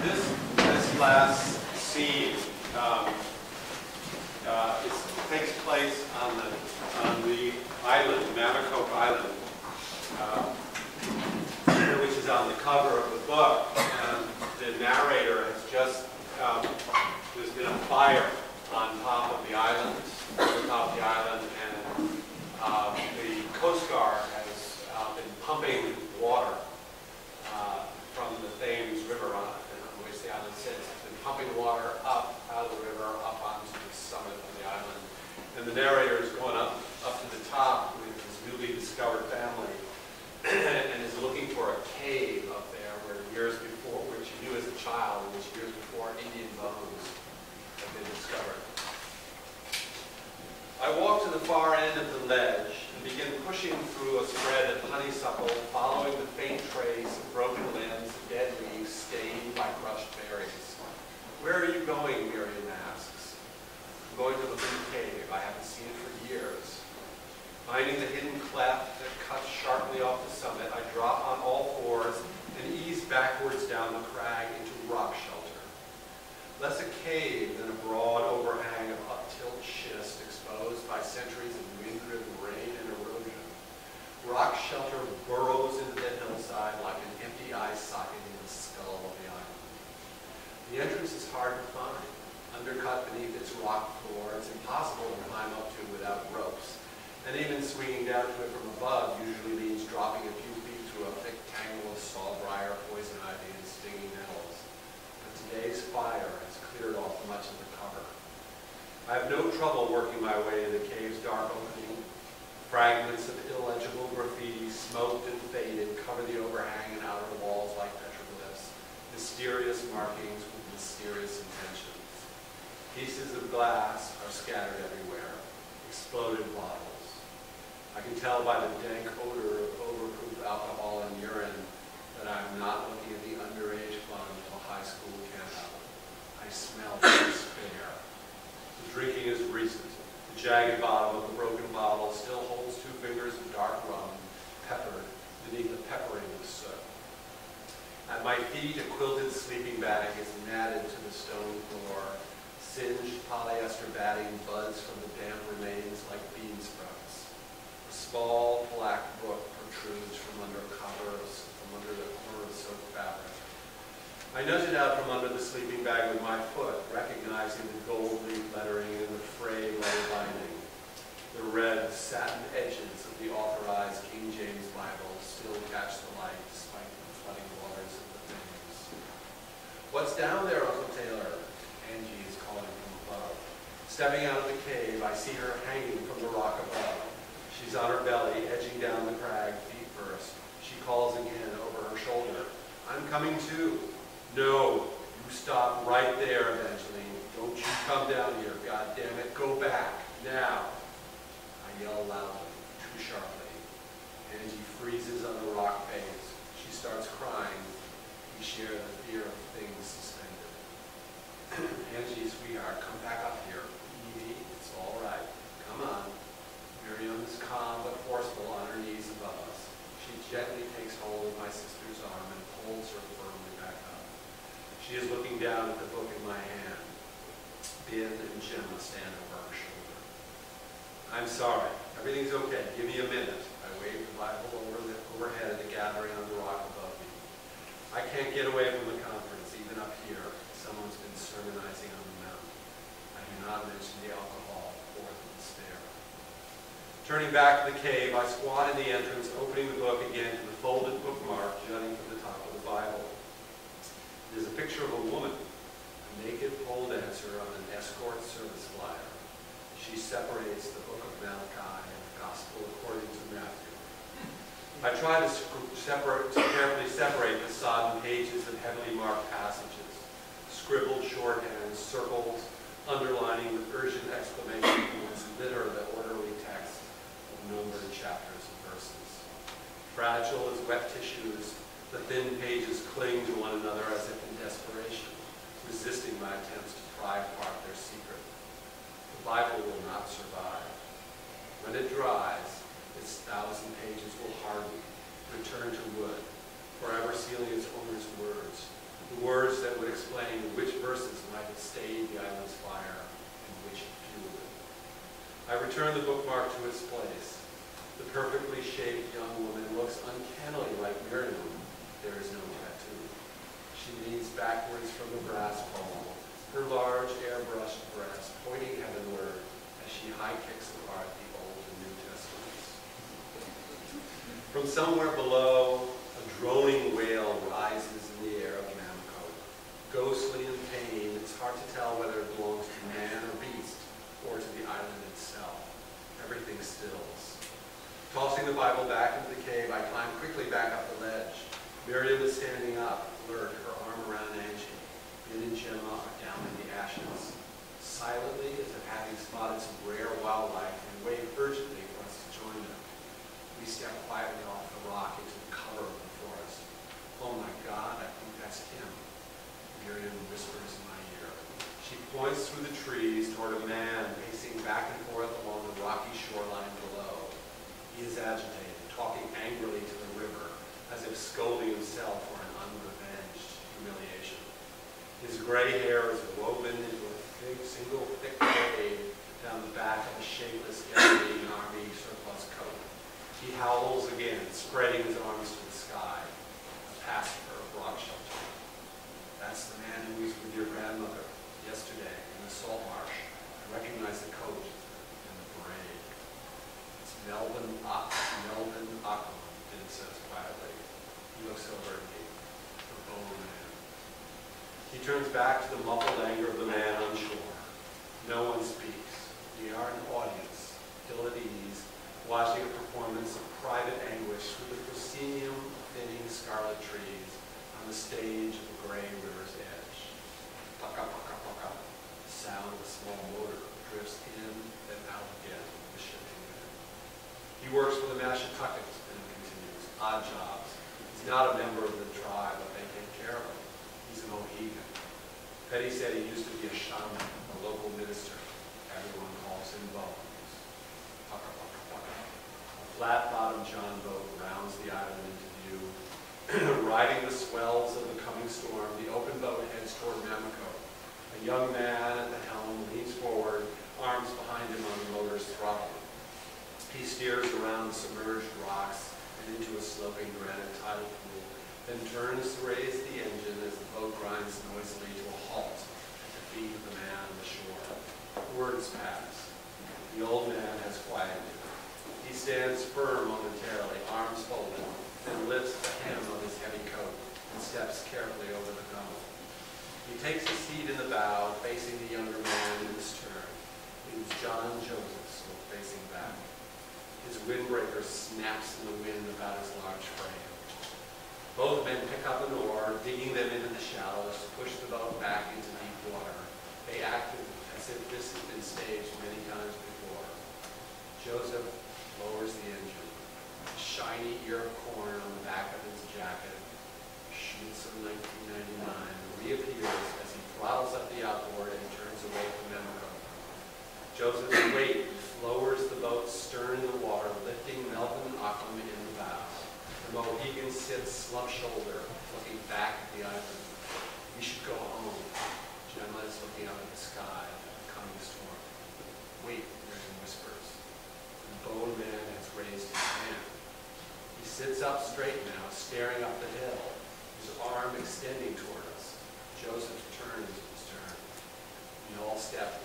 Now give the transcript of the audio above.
This last scene takes place on the island, Mammocoke Island, which is on the cover of the book. And the narrator has just, there's been a fire on top of the island, and the Coast Guard has been pumping water from the Thames River on which the island sits. It's been pumping water up out of the river, up onto the summit of the island. And the narrator is going up to the top with his newly discovered family and is looking for a cave up there where years before, which he knew as a child, which years before Indian bones had been discovered. I walk to the far end of the ledge and begin pushing through a spread of honeysuckle, following the faint trace of broken limbs and dead leaves stained by crushed berries. Where are you going? Miriam asks. I'm going to the blue cave. I haven't seen it for years. Finding the hidden cleft that cuts sharply off the summit, I drop on all fours and ease backwards down the crag into rock shelter. Less a cave than a broad overhang of up-tilt schist exposed by centuries of wind-driven rain and erosion. Rock shelter burrows into the hillside like an empty eye socket in the skull of the island. The entrance is hard to find. Undercut beneath its rock floor, it's impossible to climb up to without ropes. And even swinging down to it from above usually means dropping a few feet through a thick tangle of sawbriar, poison ivy, and stinging nettles. But today's fire has cleared off much of the cover. I have no trouble working my way in the cave's dark opening. Fragments of illegible graffiti, smoked and faded, cover the overhang and outer walls like petroglyphs, mysterious markings with mysterious intentions. Pieces of glass are scattered everywhere, exploded bottles. I can tell by the dank odor of overproof alcohol and urine that I'm not looking at the underage fun of a high school campout. I smell despair. The drinking is recent. The jagged bottom of the broken bottle still holds 2 fingers of dark rum, peppered beneath the peppering of soot. At my feet, a quilted sleeping bag is matted to the stone floor. Singed polyester batting buds from the damp remains like bean sprouts. A small black book protrudes from under the corner of soaked fabric. I nudge it out from under the sleeping bag with my foot, recognizing the gold leaf lettering and the frayed leather binding. The red satin edges of the authorized King James Bible still catch the light despite the flooding waters of the Thames. What's down there, Uncle Taylor? Angie is calling from above. Stepping out of the cave, I see her hanging from the rock above. She's on her belly, edging down the crag, feet first. She calls again over her shoulder. I'm coming too. No, you stop right there, Evangeline. Don't you come down here, goddammit. Go back, now. I yell loudly, too sharply. Angie freezes on the rock face. She starts crying. We share the fear of things suspended. Angie, sweetheart, come back up here. Evie, it's all right. Come on. Miriam is calm but forceful on her knees above us. She gently takes hold of my sister's arm and pulls her firmly back up. She is looking down at the book in my hand. Ben and Gemma stand over her shoulder. I'm sorry. Everything's okay. Give me a minute. I wave the Bible overhead at the gathering on the rock above me. I can't get away from the conference, even up here. Someone's been sermonizing on the mountain. I do not mention the alcohol or the despair. Turning back to the cave, I squat in the entrance, opening the book again to the folded bookmark jutting from the top of the Bible. There's a picture of a woman, a naked pole dancer on an escort service flyer. She separates the book of Malachi and the Gospel according to Matthew. I try to carefully separate the sodden pages of heavily marked passages, scribbled shorthand, circles, underlining with urgent exclamation points litter the orderly text of numbered chapters and verses. Fragile as wet tissues, the thin pages cling to one another as if in desperation, resisting my attempts to pry apart their secret. The Bible will not survive. When it dries, its 1,000 pages will harden, return to wood, forever sealing its owner's words, the words that would explain which verses might have stayed the island's fire and which fueled it. I return the bookmark to its place. The perfectly shaped young woman looks uncannily like Miriam. There is no tattoo. She leans backwards from the brass pole, her large airbrushed breast pointing heavenward as she high kicks apart the Old and New Testaments. From somewhere below, a droning wail rises in the air of Namco. Ghostly in pain, it's hard to tell whether it belongs to man or beast, or to the island itself. Everything stills. Tossing the Bible back into the cave, I climb quickly back up the ledge. Miriam is standing up, alert, her arm around Angie. Ben and Gemma are down in the ashes. Silently, as if having spotted some rare wildlife, and wave urgently for us to join them. We step quietly off the rock into the cover of the forest. Oh my God, I think that's him. Miriam whispers in my ear. She points through the trees toward a man pacing back and forth along the rocky shoreline below. He is agitated, talking angrily to the river, as if scolding himself for an unrevenged humiliation. His gray hair is woven into a single thick braid down the back of a shapeless Canadian Army surplus coat. He howls again, spreading his arms to the sky, a pastor of rock shelter. That's the man who was with your grandmother yesterday in the salt marsh. I recognize the coat and the braid. It's Melvin Ockham, Ben says quietly. He looks over at me, the bone man. He turns back to the muffled anger of the man on shore. No one speaks. We are an audience, ill at ease, watching a performance of private anguish through the proscenium of thinning scarlet trees on the stage of the gray river's edge. Pucka, pucka, pucka. The sound of a small motor drifts in and out again with the shifting wind. He works for the Mashantuckets, and continues. Odd jobs. He's not a member of the tribe, but they take care of him. He's a Mohegan. Petty said he used to be a shaman, a local minister. Everyone calls him Bones. Pucka, pucka, pucka. A flat-bottomed John boat rounds the island into view. Riding the swells of the coming storm, the open boat heads toward Namco. A young man at the helm leans forward, arms behind him on the motor's throttle. He steers around the submerged rocks and into a sloping granite tidal pool, then turns to raise the engine as the boat grinds noisily to a halt at the feet of the man on the shore. Words pass. The old man has quieted. He stands firm momentarily, arms folded, and lifts the hem of his heavy coat and steps carefully over the gunwale. He takes a seat in the bow, facing the younger man in his turn. It is John Joseph, still facing back. His windbreaker snaps in the wind about his large frame. Both men pick up an oar, digging them into the shallows to push the boat back into deep water. They act as if this has been staged many times before. Joseph lowers the engine. A shiny ear of corn on the back of his jacket, Schmitz of 1999, reappears as he throttles up the outboard and turns away from Namco. Joseph's weight lowers the boat's stern in the water, lifting Melvin Ockham in the bow. The Mohegan sits slump-shoulder, looking back at the island. We should go home. Gemma is looking out at the sky at the coming storm. Wait, Miriam whispers. The bone man has raised his hand. He sits up straight now, staring up the hill, his arm extending toward us. Joseph turns in his turn. We all step